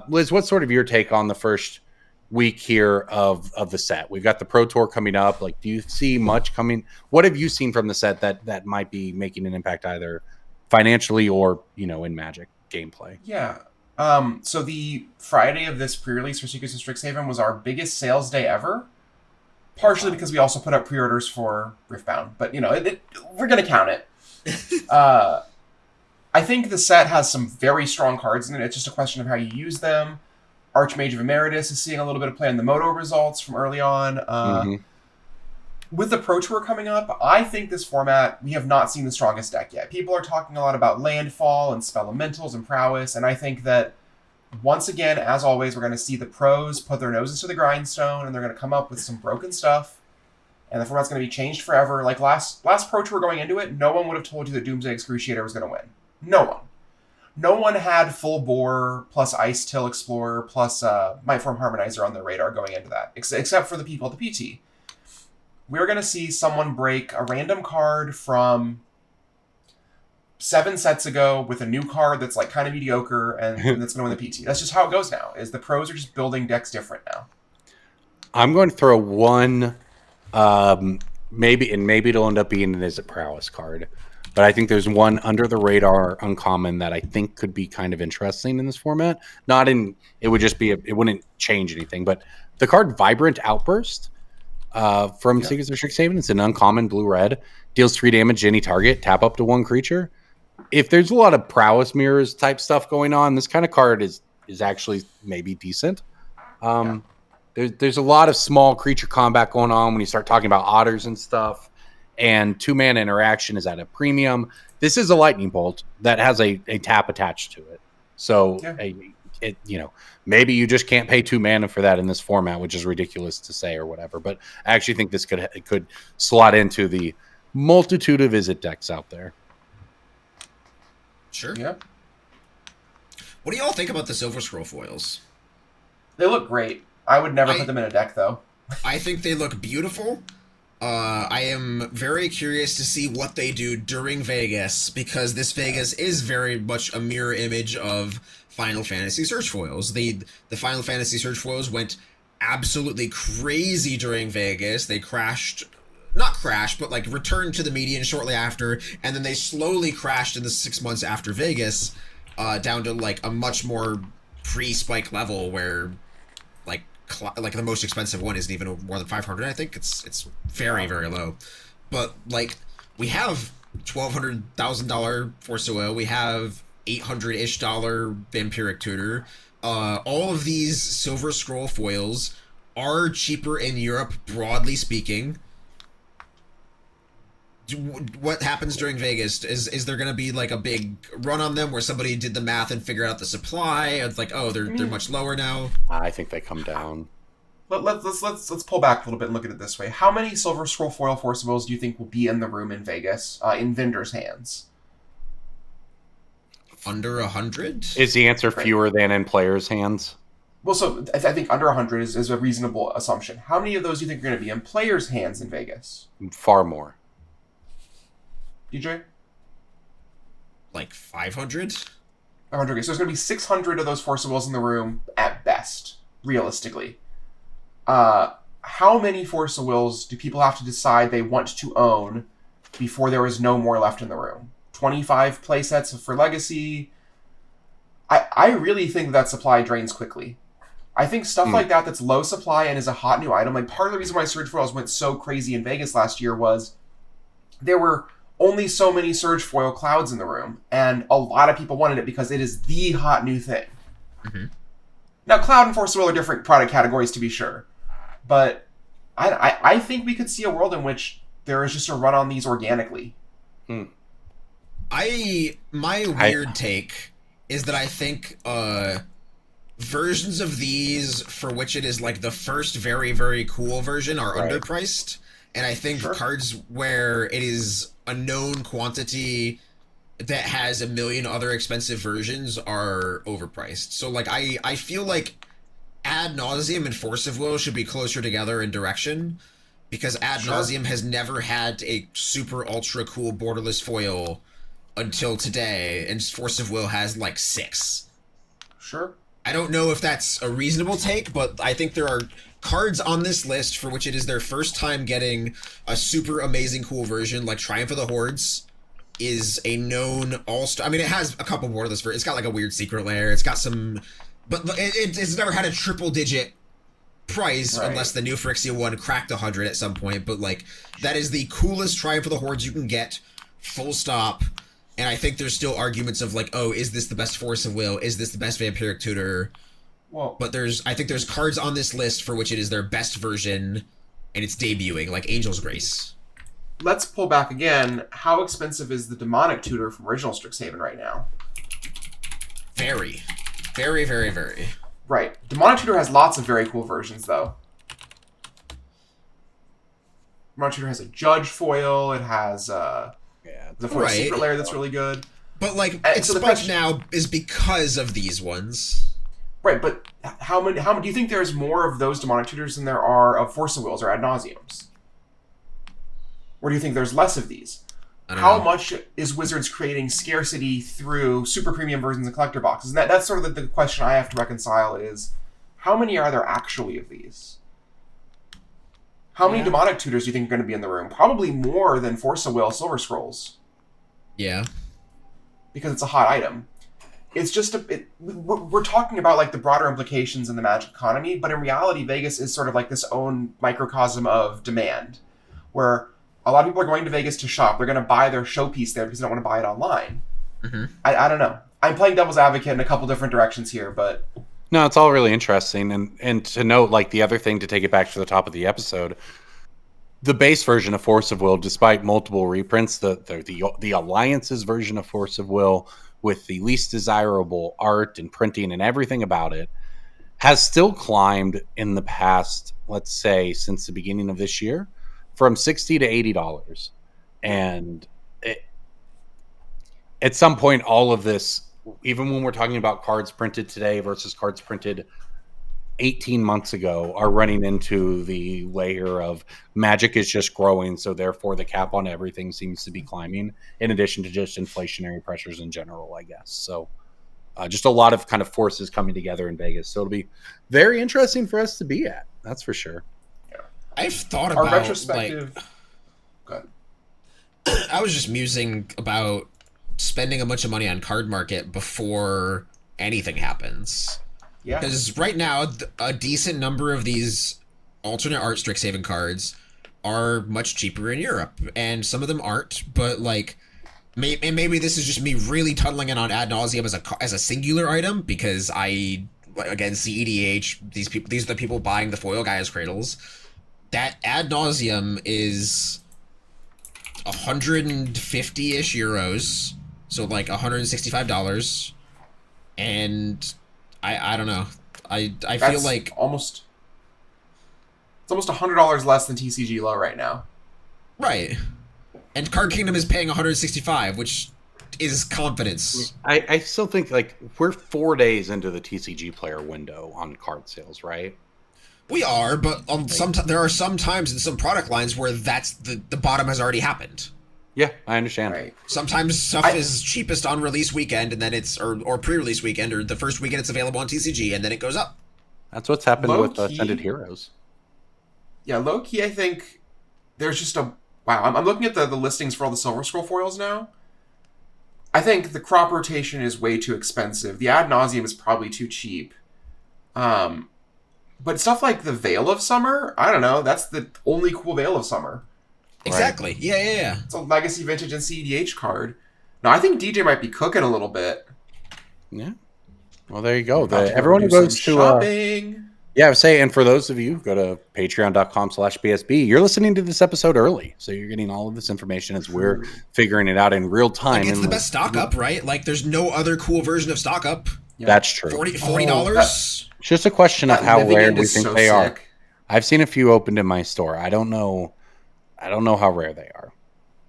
Liz, what's sort of your take on the first week here of the set? We've got the Pro Tour coming up. Like, do you see much coming? What have you seen from the set that might be making an impact either financially or, in Magic gameplay? Yeah. So the Friday of this pre-release for Secrets of Strixhaven was our biggest sales day ever. Partially because we also put up pre-orders for Riftbound, but we're gonna count it. I think the set has some very strong cards in it. It's just a question of how you use them. Archmage of Emeritus is seeing a little bit of play in the Moto results from early on. With the Pro Tour coming up, I think this format, we have not seen the strongest deck yet. People are talking a lot about landfall and spelementals and prowess, and I think that once again, as always, we're going to see the pros put their noses to the grindstone, and they're going to come up with some broken stuff, and the format's going to be changed forever. Like last Pro Tour going into it, no one would have told you that Doomsday Excruciator was going to win. No one. No one had Full Bore plus Ice Till Explorer plus Mightform Harmonizer on their radar going into that, except for the people at the PT. We're going to see someone break a random card from 7 sets ago with a new card that's like kind of mediocre and that's going to win the PT. That's just how it goes now, is the pros are just building decks different now. I'm going to throw one, maybe it'll end up being an Is It Prowess card. But I think there's one under the radar uncommon that I think could be kind of interesting in this format. It would just be, it wouldn't change anything, but the card Vibrant Outburst from Secrets of Strixhaven. It's an uncommon blue-red. Deals 3 damage to any target. Tap up to 1 creature. if there's a lot of prowess mirrors type stuff going on, this kind of card is actually maybe decent. There's a lot of small creature combat going on when you start talking about otters and stuff, and 2-mana interaction is at a premium. This is a lightning bolt that has a tap attached to it. So, maybe you just can't pay 2 mana for that in this format, which is ridiculous to say or whatever. But I actually think this could slot into the multitude of Izzet decks out there. Sure. Yeah. What do y'all think about the Silver Scroll foils? They look great. I would never put them in a deck, though. I think they look beautiful. I am very curious to see what they do during Vegas, because this Vegas is very much a mirror image of Final Fantasy Surge foils. The Final Fantasy Surge foils went absolutely crazy during Vegas. They not crashed, but like returned to the median shortly after, and then they slowly crashed in the 6 months after Vegas, down to like a much more pre-spike level where like the most expensive one isn't even more than 500. I think it's very, very low. But like we have $1,200,000 Force of Will, we have $800-ish Vampiric Tutor. All of these Silver Scroll foils are cheaper in Europe, broadly speaking. What happens during Vegas? Is there going to be like a big run on them where somebody did the math and figured out the supply? It's like, oh, they're much lower now. I think they come down. Let's pull back a little bit and look at it this way. How many Silver Scroll foil Force of Wills do you think will be in the room in Vegas, in vendors' hands? Under 100? Is the answer fewer than in players' hands? Well, so I think under 100 is a reasonable assumption. How many of those do you think are going to be in players' hands in Vegas? Far more. DJ? Like 500? 100. Okay, so there's going to be 600 of those Force of Wills in the room at best, realistically. How many Force of Wills do people have to decide they want to own before there is no more left in the room? 25 playsets for Legacy? I really think that supply drains quickly. I think stuff like that's low supply and is a hot new item. Like, part of the reason why Surge Foils went so crazy in Vegas last year was there were only so many Surge Foil clouds in the room, and a lot of people wanted it because it is the hot new thing. Mm-hmm. Now, Cloud and Force of Will are different product categories, to be sure, but I think we could see a world in which there is just a run on these organically. My weird take is that I think versions of these for which it is like the first very, very cool version are underpriced. And I think cards where it is a known quantity that has a million other expensive versions are overpriced. So like I feel like Ad Nauseam and Force of Will should be closer together in direction, because Ad Nauseam has never had a super ultra cool borderless foil until today, and Force of Will has like 6. Sure. I don't know if that's a reasonable take, but I think there are cards on this list for which it is their first time getting a super amazing cool version, like Triumph of the Hordes is a known all-star. I mean, it has a couple borderless versions. It's got like a weird secret lair. It's got some, but it's never had a triple-digit price unless the new Phyrexia one cracked 100 at some point. But like, that is the coolest Triumph of the Hordes you can get, full stop. And I think there's still arguments of like, oh, is this the best Force of Will? Is this the best Vampiric Tutor? Well, but I think there's cards on this list for which it is their best version, and it's debuting, like Angel's Grace. Let's pull back again. How expensive is the Demonic Tutor from original Strixhaven right now? Very. Very, very, very. Right. Demonic Tutor has lots of very cool versions, though. Demonic Tutor has a Judge foil. It has the foil secret lair that's really good. But like, it's so spiked now is because of these ones. Right, but how many do you think there's more of those Demonic Tutors than there are of Force of Wills or Ad Nauseams? Or do you think there's less of these? How much is Wizards creating scarcity through super premium versions and collector boxes? And that's sort of the question I have to reconcile is, how many are there actually of these? How many Demonic Tutors do you think are going to be in the room? Probably more than Force of Will Silver Scrolls. Yeah. Because it's a hot item. It's just we're talking about like the broader implications in the Magic economy, but in reality, Vegas is sort of like this own microcosm of demand, where a lot of people are going to Vegas to shop. They're going to buy their showpiece there because they don't want to buy it online. I don't know. I'm playing devil's advocate in a couple different directions here, but No, it's all really interesting. And to note, like, the other thing, to take it back to the top of the episode, the base version of Force of Will, despite multiple reprints, the Alliance's version of Force of Will, with the least desirable art and printing and everything about it, has still climbed in the past, let's say, since the beginning of this year, from $60 to $80. And at some point, all of this, even when we're talking about cards printed today versus cards printed 18 months ago, are running into the layer of Magic is just growing, so therefore the cap on everything seems to be climbing, in addition to just inflationary pressures in general, I guess. So just a lot of kind of forces coming together in Vegas. So it'll be very interesting for us to be at. That's for sure. Yeah. I've thought Our about retrospective. Go ahead. I was just musing about spending a bunch of money on Card Market before anything happens. Yeah. Because right now, a decent number of these alternate art Strixhaven cards are much cheaper in Europe, and some of them aren't. But like, maybe this is just me really tunneling in on Ad Nauseam as a singular item, because I, again, see EDH. These are the people buying the foil Gaia's Cradles. That Ad Nauseam is 150-ish euros, so like $165, and I don't know. I feel like it's almost $100 less than TCG low right now. Right. And Card Kingdom is paying 165, which is confidence. I still think, like, we're 4 days into the TCG player window on card sales, right? We are, but there are some times in some product lines where that's the bottom has already happened. Yeah, I understand. Right. Sometimes stuff is cheapest on release weekend, and then it's or pre-release weekend, or the first weekend it's available on TCG, and then it goes up. That's what's happened with Low-key. Ascended Heroes. Yeah, low key, I think there's just a wow. I'm looking at the listings for all the Silver Scroll foils now. I think the crop rotation is way too expensive. The Ad Nauseam is probably too cheap. But stuff like the Veil of Summer, I don't know. That's the only cool Veil of Summer. Exactly. Right. Yeah. It's a Legacy Vintage and CEDH card. No, I think DJ might be cooking a little bit. Yeah. Well, there you go. About to Everyone do who goes some to shopping. yeah, I would say, and for those of you, go to patreon.com/BSB. You're listening to this episode early, so you're getting all of this information as we're figuring it out in real time. Like, it's the best stock up, right? Like, there's no other cool version of stock up. Yeah. That's true. $40. It's just a question of That how Living rare End we is think so they are. sick. I've seen a few opened in my store. I don't know how rare they are.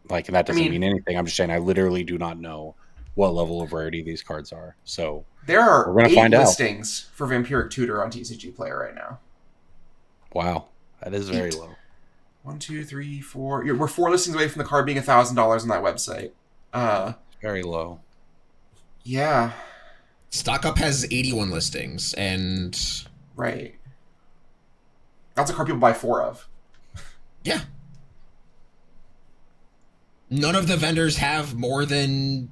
Like, that doesn't mean anything. I'm just saying I literally do not know what level of rarity these cards are. So There are we're gonna 8 find out. listings for Vampiric Tutor on TCG Player right now. Wow, that is very 8. low. 1, 2, 3, 4. We're 4 listings away from the card being $1,000 on that website. Very low. Yeah, Stock up has 81 listings, and right. That's a card people buy 4 of. yeah. None of the vendors have more than...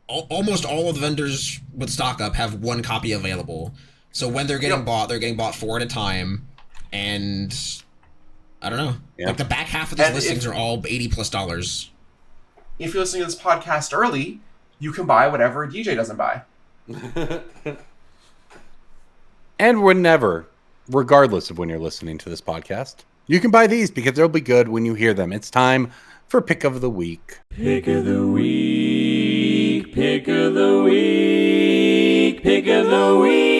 Almost all of the vendors with stock up have 1 copy available. So when they're getting bought, they're getting bought 4 at a time. And I don't know. Yeah. Like, the back half of these And listings are all $80+. If you're listening to this podcast early, you can buy whatever a DJ doesn't buy. And whenever, regardless of when you're listening to this podcast, you can buy these because they'll be good when you hear them. It's time for Pick of the Week. Pick of the week, pick of the week, pick of the week.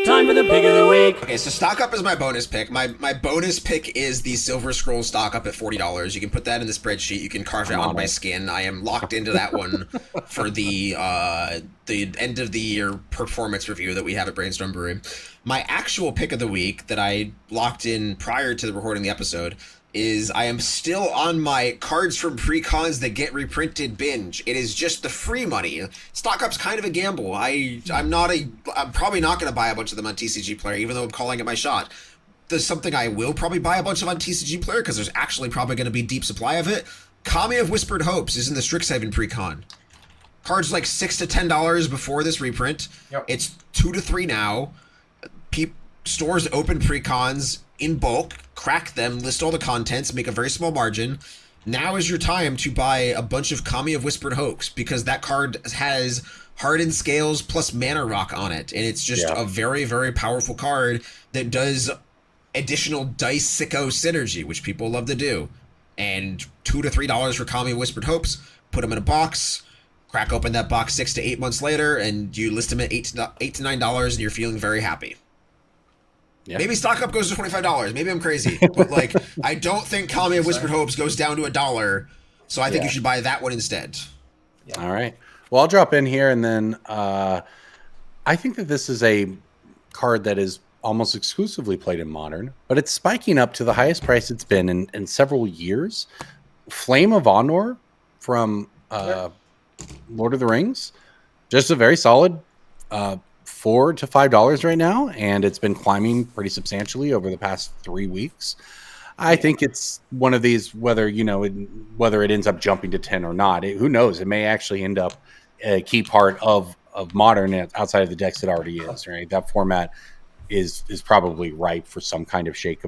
Time for the pick of the week. Okay, so stock up is my bonus pick. My bonus pick is the Silver Scroll stock up at $40. You can put that in the spreadsheet. You can carve it out on my skin. I am locked into that one for the end of the year performance review that we have at Brainstorm Brewery. My actual pick of the week that I locked in prior to the recording the episode is I am still on my cards from pre-cons that get reprinted binge. It is just the free money. Stock up's kind of a gamble. I'm probably not going to buy a bunch of them on TCG Player, even though I'm calling it my shot. There's something I will probably buy a bunch of on TCG Player, because there's actually probably going to be deep supply of it. Kami of Whispered Hopes is in the Strixhaven pre-con. Cards like $6 to $10 before this reprint. Yep. It's 2 to 3 now. Stores open pre-cons in bulk, crack them, list all the contents, make a very small margin. now is your time to buy a bunch of Kami of Whispered Hopes, because that card has Hardened Scales plus Mana Rock on it, and it's just a very, very powerful card that does additional dice sicko synergy, which people love to do. And $2 to $3 for Kami of Whispered Hopes. Put them in a box, crack open that box 6 to 8 months later, and you list them at $8 to $9, and you're feeling very happy. Yeah. Maybe stock up goes to $25. Maybe I'm crazy, but like I don't think Kami of Whispered Hopes goes down to $1, so I think you should buy that one instead. Yeah. All right. Well, I'll drop in here, and then I think that this is a card that is almost exclusively played in Modern, but it's spiking up to the highest price it's been in several years. Flame of Honor from Lord of the Rings, just a very solid $4 to $5 right now, and it's been climbing pretty substantially over the past 3 weeks. I think it's one of these, whether it ends up jumping to 10 or not, who knows? It may actually end up a key part of Modern outside of the decks it already is. Right, that format is probably ripe for some kind of shake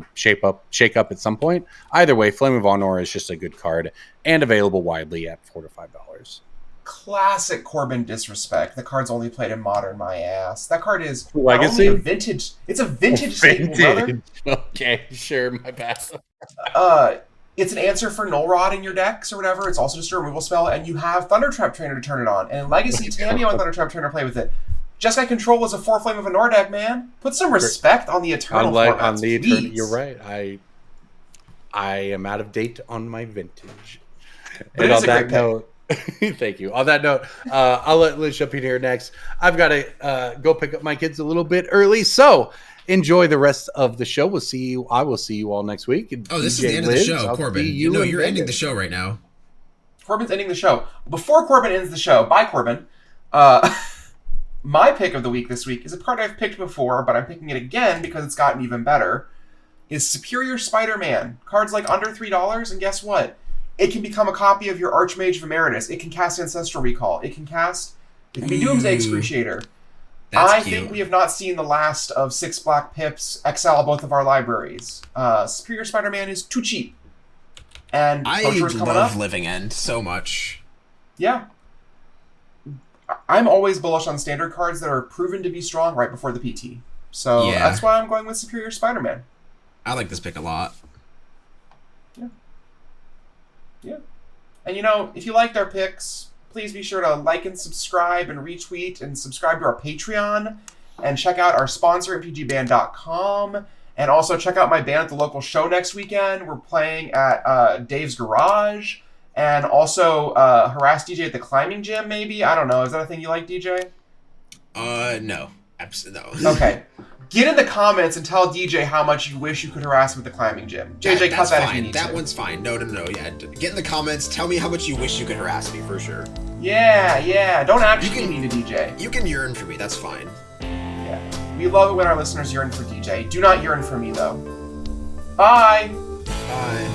up at some point. Either way, Flame of Honor is just a good card and available widely at $4 to $5. Classic Corbin disrespect. The card's only played in Modern, my ass. That card is Legacy. A vintage. It's a vintage staple, brother. Okay, sure, my bad. It's an answer for Null Rod in your decks or whatever. It's also just a removal spell, and you have Thundertrap Trainer to turn it on. And in Legacy, Tamio and Thundertrap Trainer play with it. Jeskai Control is a 4 Flame of a Nor deck, man. Put some respect on the Eternal formats, please. You're right. I am out of date on my vintage. But and it is on a that great note, thank you. On that note, I'll let Liz jump in here next. I've got to go pick up my kids a little bit early, so enjoy the rest of the show. I will see you all next week. Oh, this is the end of the show, Corbin. You're ending the show right now. Corbin's ending the show. Before Corbin ends the show, bye, Corbin. My pick of the week this week is a card I've picked before, but I'm picking it again because it's gotten even better. Is Superior Spider-Man. Cards like under $3, and guess what? It can become a copy of your Archmage of Emeritus. It can cast Ancestral Recall. It can be Doomsday Excruciator. I think we have not seen the last of 6 black pips exile both of our libraries. Superior Spider-Man is too cheap. And I love Living End so much. Yeah. I'm always bullish on standard cards that are proven to be strong right before the PT. So that's why I'm going with Superior Spider-Man. I like this pick a lot. Yeah. And if you liked our picks, please be sure to like and subscribe and retweet and subscribe to our Patreon and check out our sponsor, MPGBand.com. And also check out my band at the local show next weekend. We're playing at Dave's Garage. And also harass DJ at the climbing gym, maybe? I don't know. Is that a thing you like, DJ? No. Absolutely no. Okay. Get in the comments and tell DJ how much you wish you could harass him at the climbing gym. JJ, cut that if you need to. That one's fine. No. Yeah, get in the comments. Tell me how much you wish you could harass me, for sure. Yeah. Don't actually need a DJ. You can yearn for me. That's fine. Yeah. We love it when our listeners yearn for DJ. Do not yearn for me, though. Bye. Bye.